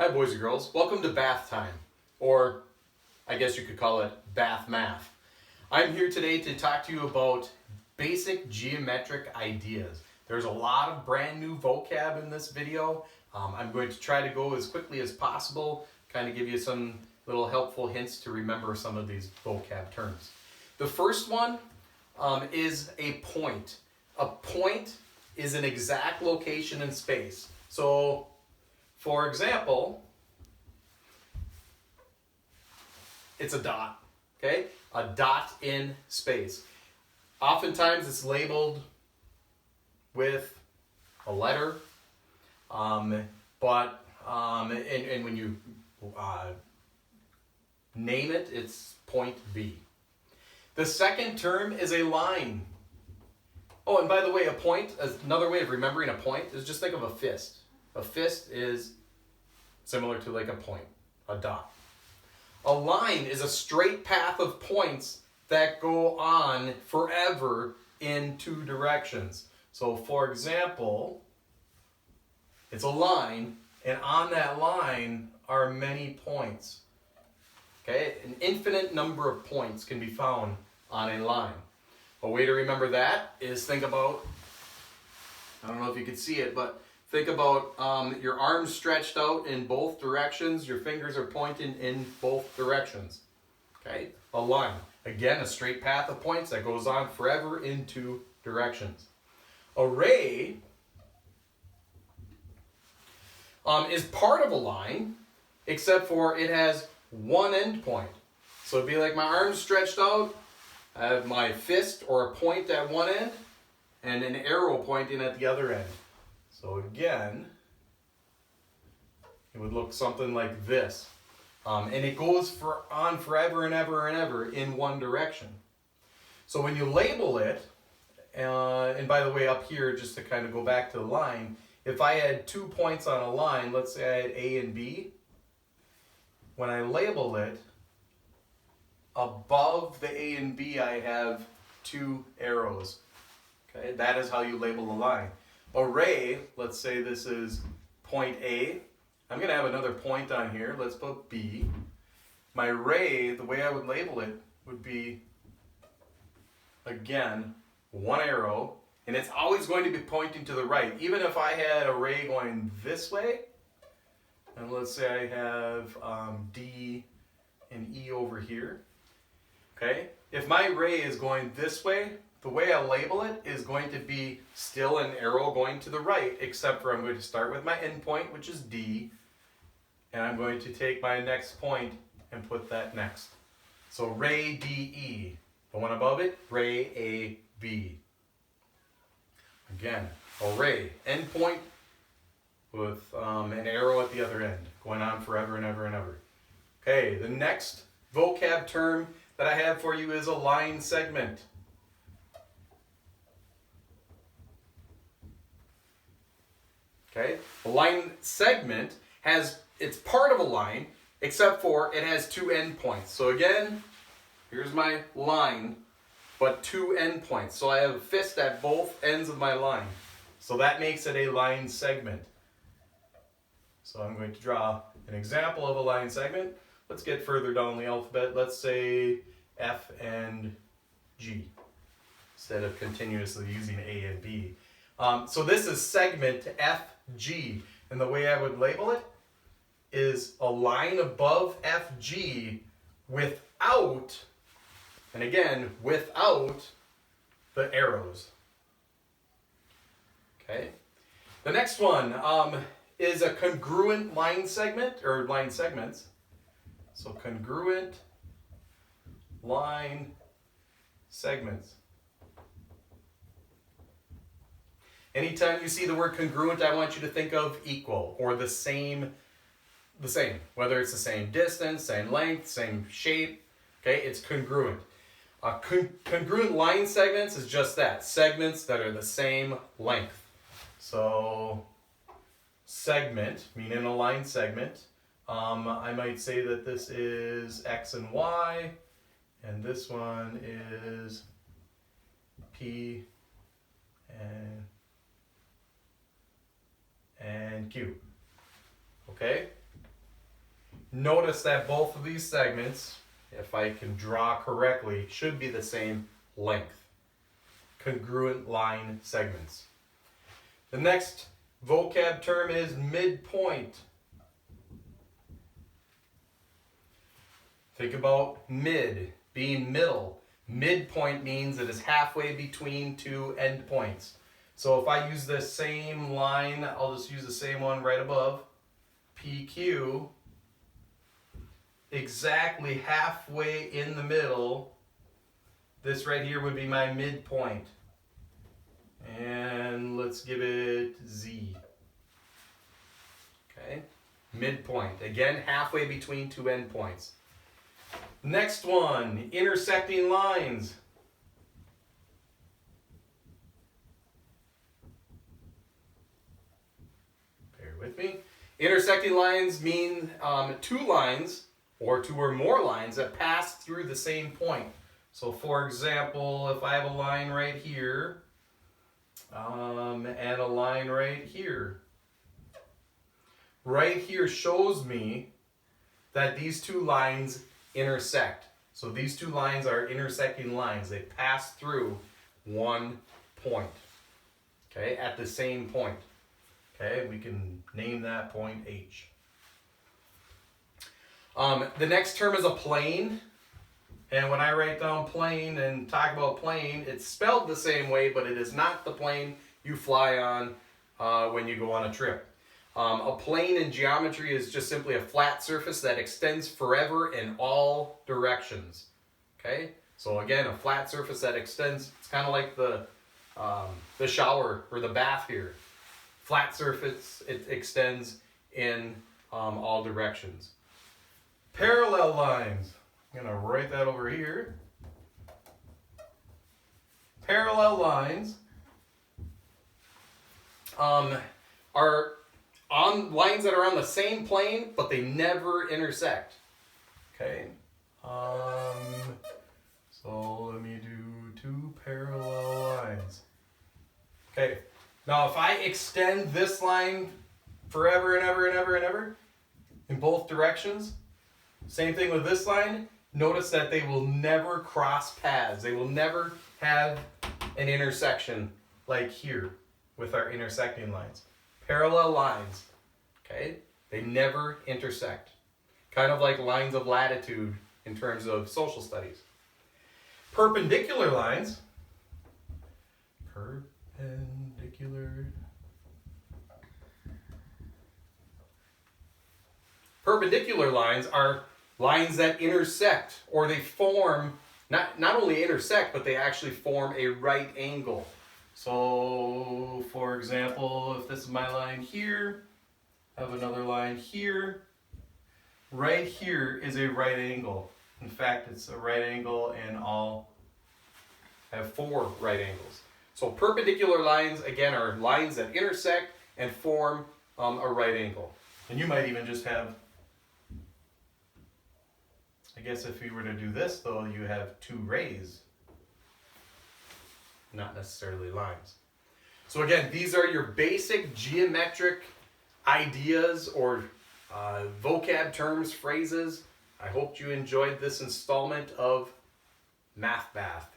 Hi boys and girls, welcome to bath time, or I guess you could call it bath math. I'm here today to talk to you about basic geometric ideas. There's a lot of brand new vocab in this video. I'm going to try to go as quickly as possible, kind of give you some little helpful hints to remember some of these vocab terms. The first one is a point. A point is an exact location in space. So, for example, it's a dot, okay? A dot in space. Oftentimes it's labeled with a letter, and when you name it, it's point B. The second term is a line. Oh, and by the way, a point, another way of remembering a point is just think of a fist. A fist is similar to like a point, a dot. A line is a straight path of points that go on forever in two directions. So for example, it's a line, and on that line are many points. Okay, an infinite number of points can be found on a line. A way to remember that is think about, I don't know if you can see it, but think about your arms stretched out in both directions. Your fingers are pointing in both directions. Okay, a line. Again, a straight path of points that goes on forever in two directions. A ray is part of a line, except for it has one end point. So it'd be like my arms stretched out. I have my fist or a point at one end and an arrow pointing at the other end. So again, it would look something like this. And it goes on forever and ever and ever in one direction. So when you label it, and by the way, up here, just to kind of go back to the line, if I had 2 points on a line, let's say I had A and B, when I label it, above the A and B, I have 2 arrows. Okay, that is how you label a line. A ray, let's say this is point A. I'm going to have another point on here. Let's put B. My ray, the way I would label it would be, again, 1 arrow. And it's always going to be pointing to the right. Even if I had a ray going this way, and let's say I have D and E over here. Okay, if my ray is going this way, the way I label it is going to be still an arrow going to the right, except for I'm going to start with my end point, which is D, and I'm going to take my next point and put that next. So ray DE, the one above it, ray AB. Again, a ray, end point with an arrow at the other end, going on forever and ever and ever. Okay, the next vocab term that I have for you is a line segment. Okay, a line segment it's part of a line, except for it has 2 endpoints. So again, here's my line, but 2 endpoints. So I have a fist at both ends of my line. So that makes it a line segment. So I'm going to draw an example of a line segment. Let's get further down the alphabet. Let's say F and G, instead of continuously using A and B. So this is segment FG, and the way I would label it is a line above FG without, and again, without the arrows. Okay. The next one is a congruent line segment, or line segments. So congruent line segments. Anytime you see the word congruent, I want you to think of equal or the same, whether it's the same distance, same length, same shape. Okay, it's congruent. Congruent line segments is just that, segments that are the same length. So segment, meaning a line segment, I might say that this is X and Y, and this one is P and Q. Okay? notice that both of these segments, if I can draw correctly, should be the same length. Congruent line segments. The next vocab term is midpoint. Think about mid, being middle. Midpoint means it is halfway between two endpoints. So if I use the same line, I'll just use the same one right above, PQ, exactly halfway in the middle, this right here would be my midpoint. And let's give it Z. Okay, midpoint. Again, halfway between two endpoints. Next one, intersecting lines. Bear with me. Intersecting lines mean two lines or two or more lines that pass through the same point. So for example, if I have a line right here and a line right here, right here shows me that these two lines intersect. So these two lines are intersecting lines. They pass through one point, okay, at the same point. Okay, we can name that point H. The next term is a plane. And when I write down plane and talk about plane, it's spelled the same way, but it is not the plane you fly on when you go on a trip. A plane in geometry is just simply a flat surface that extends forever in all directions. Okay? So again, a flat surface that extends, it's kind of like the shower or the bath here. Flat surface, it extends in all directions. Parallel lines. I'm going to write that over here. Parallel lines are on lines that are on the same plane, but they never intersect. Okay. So let me do two parallel lines. Okay. Now if I extend this line forever and ever and ever and ever in both directions, same thing with this line, notice that they will never cross paths. They will never have an intersection like here with our intersecting lines. Parallel lines, okay? They never intersect. Kind of like lines of latitude in terms of social studies. Perpendicular lines, perpendicular lines are lines that intersect, or they form, not only intersect, but they actually form a right angle. So, for example, if this is my line here, I have another line here. Right here is a right angle. In fact, it's a right angle and I have four right angles. So perpendicular lines, again, are lines that intersect and form a right angle. And you might even just have, I guess if you were to do this, though, you have two rays, not necessarily lines. So again, these are your basic geometric ideas or vocab terms, phrases. I hope you enjoyed this installment of Math Bath.